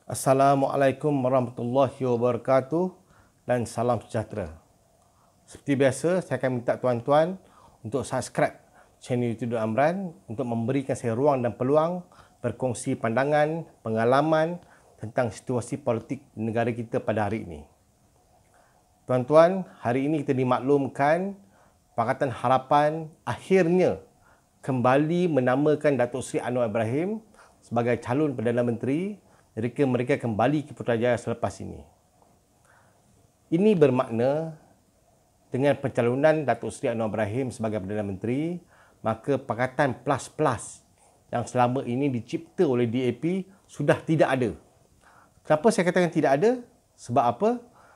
Assalamualaikum warahmatullahi wabarakatuh dan salam sejahtera. Seperti biasa, saya akan minta tuan-tuan untuk subscribe channel YouTube Amran untuk memberikan saya ruang dan peluang berkongsi pandangan, pengalaman tentang situasi politik negara kita pada hari ini. Tuan-tuan, hari ini kita dimaklumkan Pakatan Harapan akhirnya kembali menamakan Datuk Seri Anwar Ibrahim sebagai calon Perdana Menteri mereka kembali ke Putrajaya selepas ini. Ini bermakna dengan pencalonan Datuk Seri Anwar Ibrahim sebagai Perdana Menteri, maka Pakatan Plus yang selama ini dicipta oleh DAP sudah tidak ada. Kenapa saya katakan tidak ada? Sebab apa?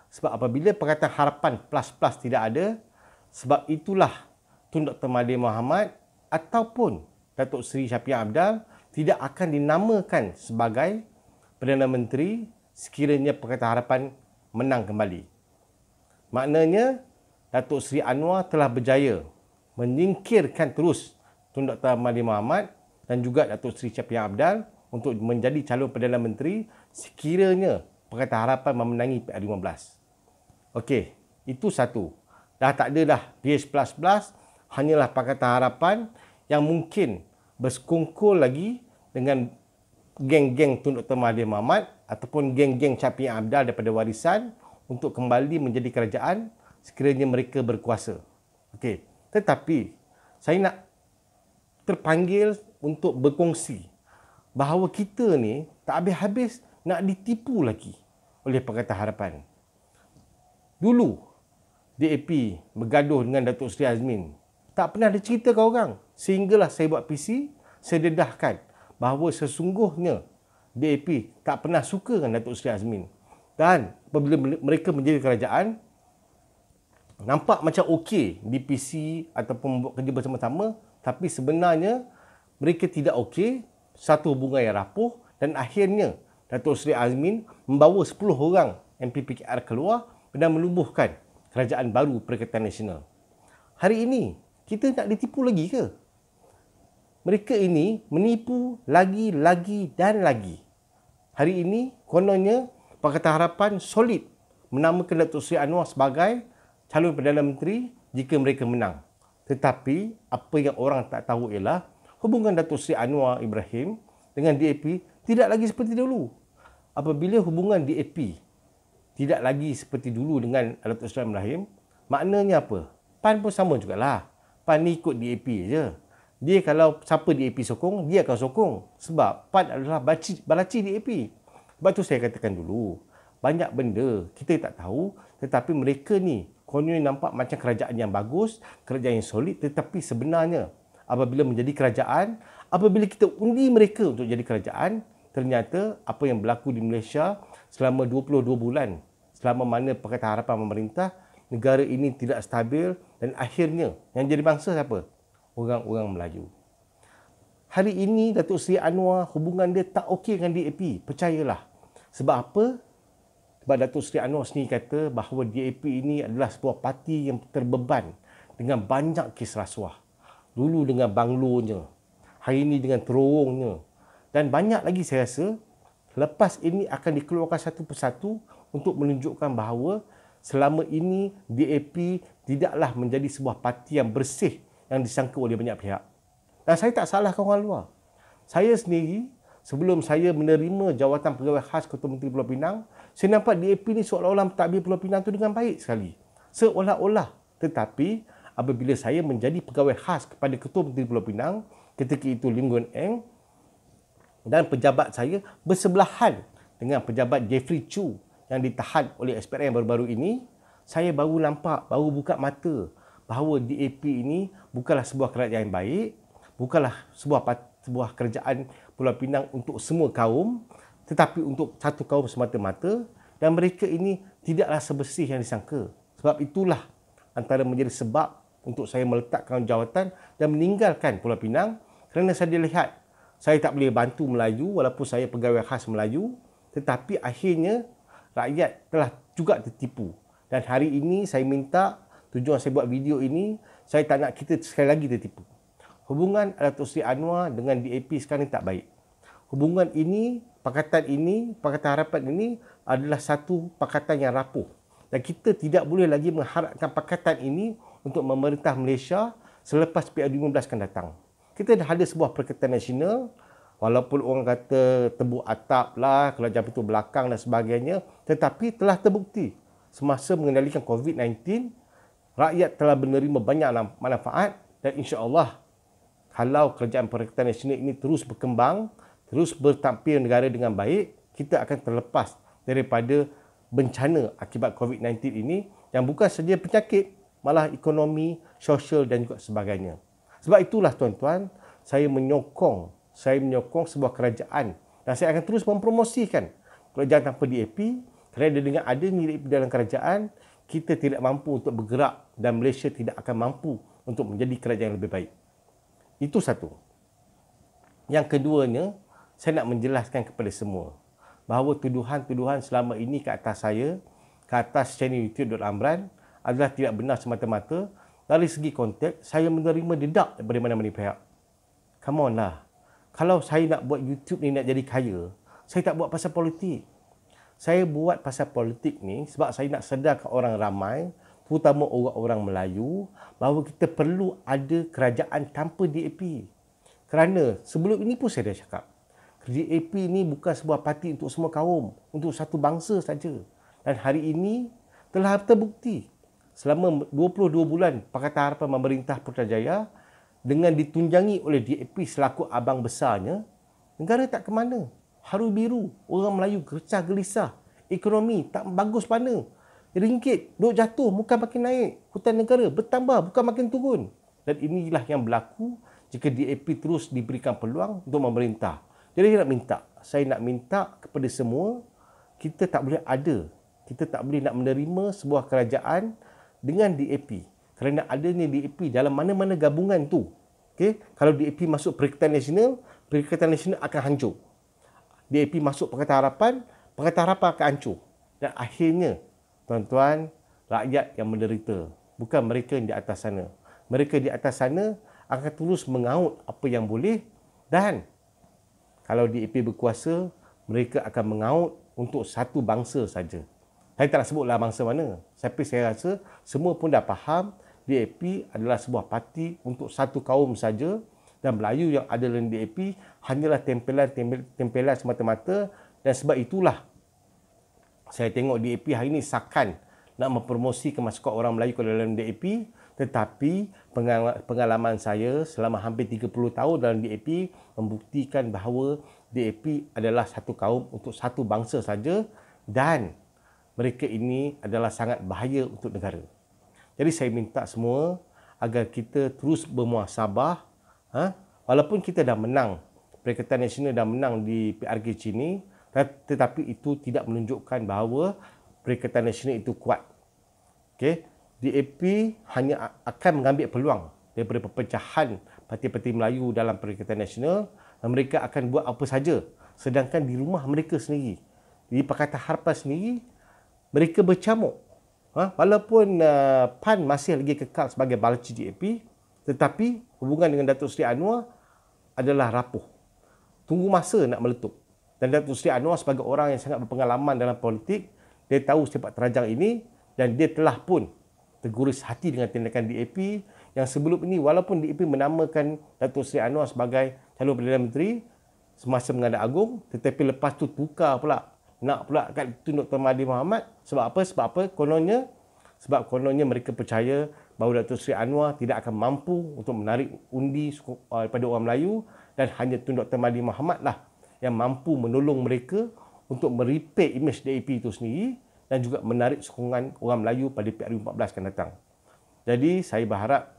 Sebab apabila Pakatan Harapan Plus tidak ada, sebab itulah Tun Dr. Mahathir Mohamad ataupun Datuk Seri Shafie Apdal tidak akan dinamakan sebagai Perdana Menteri sekiranya Pakatan Harapan menang kembali. Maknanya, Datuk Seri Anwar telah berjaya menyingkirkan terus Tun Dr. Mahathir Mohamad dan juga Datuk Seri Shafie Apdal untuk menjadi calon Perdana Menteri sekiranya Pakatan Harapan memenangi PR15. Okey, itu satu. Dah tak ada dah PH++, hanyalah Pakatan Harapan yang mungkin bersekongkol lagi dengan geng-geng Tun Dr. Mahathir Mohamad ataupun geng-geng Shafie Apdal daripada warisan untuk kembali menjadi kerajaan sekiranya mereka berkuasa. Okey, tetapi saya nak terpanggil untuk berkongsi bahawa kita ni tak habis-habis nak ditipu lagi oleh Pakatan Harapan. Dulu DAP bergaduh dengan Datuk Seri Azmin. Tak pernah ada cerita ke orang. Sehinggalah saya buat PC, saya dedahkan bahawa sesungguhnya DAP tak pernah suka dengan Datuk Seri Azmin. Dan apabila mereka menjadi kerajaan, nampak macam okey di PC ataupun buat kerja bersama-sama, tapi sebenarnya mereka tidak okey, satu hubungan yang rapuh dan akhirnya Datuk Seri Azmin membawa 10 orang MPPKR keluar dan melubuhkan kerajaan baru Perikatan Nasional. Hari ini, kita nak ditipu lagi ke? Mereka ini menipu lagi dan lagi. Hari ini, kononnya Pakatan Harapan solid menamakan Datuk Seri Anwar sebagai calon Perdana Menteri jika mereka menang. Tetapi, apa yang orang tak tahu ialah hubungan Datuk Seri Anwar Ibrahim dengan DAP tidak lagi seperti dulu. Apabila hubungan DAP tidak lagi seperti dulu dengan Datuk Seri Ibrahim, maknanya apa? PAN pun sama jugalah. PAN ni ikut DAP je. Dia kalau siapa DAP sokong, dia akan sokong. Sebab PAN adalah balaci DAP. Sebab tu saya katakan dulu, banyak benda kita tak tahu, tetapi mereka ni kononnya nampak macam kerajaan yang bagus, kerajaan yang solid, tetapi sebenarnya apabila menjadi kerajaan, apabila kita undi mereka untuk jadi kerajaan, ternyata apa yang berlaku di Malaysia selama 22 bulan, selama mana Pakatan Harapan memerintah, negara ini tidak stabil dan akhirnya yang jadi bangsa siapa? Orang-orang Melayu. Hari ini Datuk Seri Anwar hubungan dia tak okey dengan DAP. Percayalah. Sebab apa? Sebab Datuk Seri Anwar sendiri kata bahawa DAP ini adalah sebuah parti yang terbeban dengan banyak kes rasuah. Dulu dengan banglonya. Hari ini dengan terowongnya. Dan banyak lagi saya rasa lepas ini akan dikeluarkan satu persatu untuk menunjukkan bahawa selama ini DAP tidaklah menjadi sebuah parti yang bersih yang disangka oleh banyak pihak. Dan saya tak salahkan orang luar. Saya sendiri, sebelum saya menerima jawatan pegawai khas Ketua Menteri Pulau Pinang, saya nampak DAP ni seolah-olah mentadbir Pulau Pinang tu dengan baik sekali. Seolah-olah. Tetapi, apabila saya menjadi pegawai khas kepada Ketua Menteri Pulau Pinang, ketika itu Lim Guan Eng, dan pejabat saya bersebelahan dengan pejabat Jeffrey Chu yang ditahan oleh SPRM baru-baru ini, saya baru nampak, baru buka mata bahawa DAP ini bukanlah sebuah kerajaan yang baik, bukanlah sebuah kerajaan Pulau Pinang untuk semua kaum, tetapi untuk satu kaum semata-mata, dan mereka ini tidaklah sebersih yang disangka. Sebab itulah antara menjadi sebab untuk saya meletakkan jawatan dan meninggalkan Pulau Pinang, kerana saya lihat saya tak boleh bantu Melayu walaupun saya pegawai khas Melayu, tetapi akhirnya rakyat telah juga tertipu. Dan hari ini saya minta, tujuan saya buat video ini, saya tak nak kita sekali lagi tertipu. Hubungan Datuk Seri Anwar dengan DAP sekarang ni tak baik. hubungan ini, Pakatan Harapan ini adalah satu pakatan yang rapuh. Dan kita tidak boleh lagi mengharapkan pakatan ini untuk memerintah Malaysia selepas PRU15 akan datang. Kita dah ada sebuah perikatan nasional, walaupun orang kata tebuk atap lah, kerajaan pintu belakang dan sebagainya, tetapi telah terbukti semasa mengendalikan COVID-19, rakyat telah menerima banyak manfaat dan insya-Allah kalau kerajaan perikatan nasional ini terus berkembang, terus bertampil negara dengan baik, kita akan terlepas daripada bencana akibat COVID-19 ini yang bukan saja penyakit, malah ekonomi, sosial dan juga sebagainya. Sebab itulah tuan-tuan, saya menyokong sebuah kerajaan dan saya akan terus mempromosikan kerajaan tanpa DAP kerana dengan adanya DAP dalam kerajaan, kita tidak mampu untuk bergerak dan Malaysia tidak akan mampu untuk menjadi kerajaan yang lebih baik. Itu satu. Yang keduanya, saya nak menjelaskan kepada semua bahawa tuduhan-tuduhan selama ini ke atas saya, ke atas channel YouTube Dr. Amran adalah tidak benar semata-mata. Dari segi konteks, saya menerima dedak daripada mana-mana pihak. Come on lah. Kalau saya nak buat YouTube ni nak jadi kaya, saya tak buat pasal politik. Saya buat pasal politik ni sebab saya nak sedarkan orang ramai, terutama orang-orang Melayu, bahawa kita perlu ada kerajaan tanpa DAP. Kerana sebelum ini pun saya dah cakap, DAP ni bukan sebuah parti untuk semua kaum, untuk satu bangsa saja. Dan hari ini telah terbukti selama 22 bulan Pakatan Harapan memerintah Putrajaya dengan ditunjangi oleh DAP selaku abang besarnya, negara tak ke mana. Haru biru, orang Melayu gercah gelisah, ekonomi tak bagus mana. Ringgit duk jatuh bukan makin naik, hutan negara bertambah bukan makin turun. Dan inilah yang berlaku jika DAP terus diberikan peluang untuk memerintah. Jadi saya nak minta kepada semua, kita tak boleh nak menerima sebuah kerajaan dengan DAP. Kerana adanya DAP dalam mana-mana gabungan tu. Okay? Kalau DAP masuk Perikatan Nasional akan hancur. DAP masuk Pakatan Harapan akan hancur. Dan akhirnya, tuan-tuan, rakyat yang menderita. Bukan mereka yang di atas sana. Mereka di atas sana akan terus mengaut apa yang boleh dan kalau DAP berkuasa, mereka akan mengaut untuk satu bangsa saja. Saya tak nak sebutlah bangsa mana. Tapi saya rasa semua pun dah faham DAP adalah sebuah parti untuk satu kaum saja dan Melayu yang ada dalam DAP hanyalah tempelan semata-mata dan sebab itulah saya tengok DAP hari ini seakan nak mempromosi kemasukan orang Melayu ke dalam DAP, tetapi pengalaman saya selama hampir 30 tahun dalam DAP membuktikan bahawa DAP adalah satu kaum untuk satu bangsa saja dan mereka ini adalah sangat bahaya untuk negara. Jadi saya minta semua agar kita terus bermuhasabah. Walaupun kita dah menang, Perikatan Nasional dah menang di PRGC ini, tetapi itu tidak menunjukkan bahawa Perikatan Nasional itu kuat. Okay? DAP hanya akan mengambil peluang daripada perpecahan parti-parti Melayu dalam Perikatan Nasional dan mereka akan buat apa saja. Sedangkan di rumah mereka sendiri, di Pakatan Harapan sendiri, mereka bercamuk. Walaupun PAN masih lagi kekal sebagai balci DAP, tetapi hubungan dengan Datuk Seri Anwar adalah rapuh. Tunggu masa nak meletup. Dan Datuk Seri Anwar sebagai orang yang sangat berpengalaman dalam politik, dia tahu sepak terjang ini dan dia telah pun terguris hati dengan tindakan DAP yang sebelum ini walaupun DAP menamakan Datuk Seri Anwar sebagai calon Perdana Menteri semasa menghadap agung, tetapi lepas tu tukar pula. Nak pula kat itu Dr. Mahathir Mohamad. Sebab apa? Sebab kononnya mereka percaya bahawa Datuk Seri Anwar tidak akan mampu untuk menarik undi daripada orang Melayu dan hanya Tun Dr. Mahathir Mohamad lah yang mampu menolong mereka untuk merepair imej DAP itu sendiri dan juga menarik sokongan orang Melayu pada PRU14 akan datang. Jadi saya berharap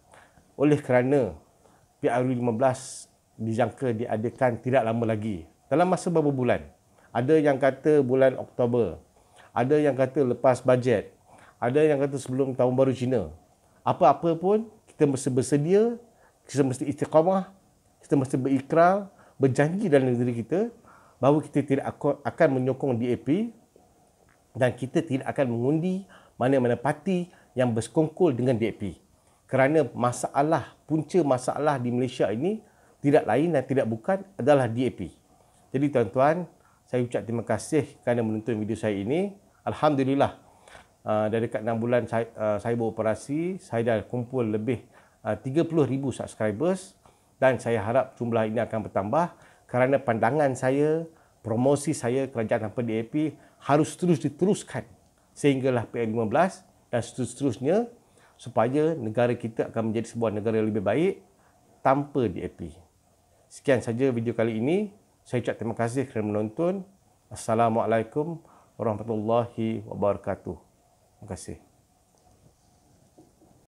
oleh kerana PRU15 dijangka diadakan tidak lama lagi, dalam masa beberapa bulan. Ada yang kata bulan Oktober, ada yang kata lepas bajet, ada yang kata sebelum tahun baru Cina. Apa-apa pun, kita mesti bersedia, kita mesti istiqamah, kita mesti berikrar, berjanji dalam diri kita bahawa kita tidak akan menyokong DAP dan kita tidak akan mengundi mana-mana parti yang bersekongkol dengan DAP. Kerana punca masalah di Malaysia ini tidak lain dan tidak bukan adalah DAP. Jadi tuan-tuan, saya ucap terima kasih kerana menonton video saya ini. Alhamdulillah, dari dekat 6 bulan saya beroperasi, saya dah kumpul lebih 30,000 subscribers dan saya harap jumlah ini akan bertambah kerana pandangan saya, promosi saya kerajaan tanpa DAP harus terus diteruskan sehinggalah PM15 dan seterusnya supaya negara kita akan menjadi sebuah negara yang lebih baik tanpa DAP. Sekian saja video kali ini. Saya ucap terima kasih kerana menonton. Assalamualaikum warahmatullahi wabarakatuh. Terima kasih.